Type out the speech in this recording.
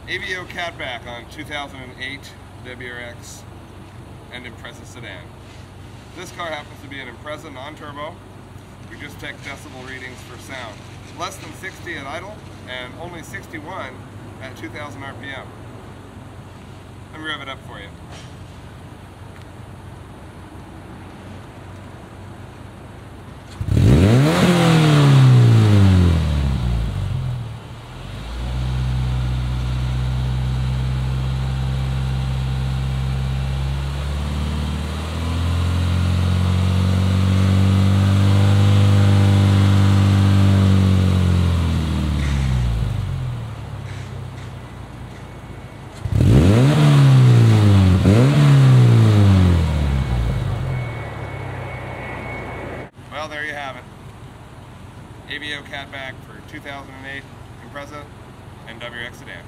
AVO Catback on 2008 WRX and Impreza sedan. This car happens to be an Impreza non-turbo. We just take decibel readings for sound. Less than 60 at idle and only 61 at 2,000 RPM. Let me rev it up for you. Well, there you have it. AVO Catback for 2008 Impreza and WRX sedan.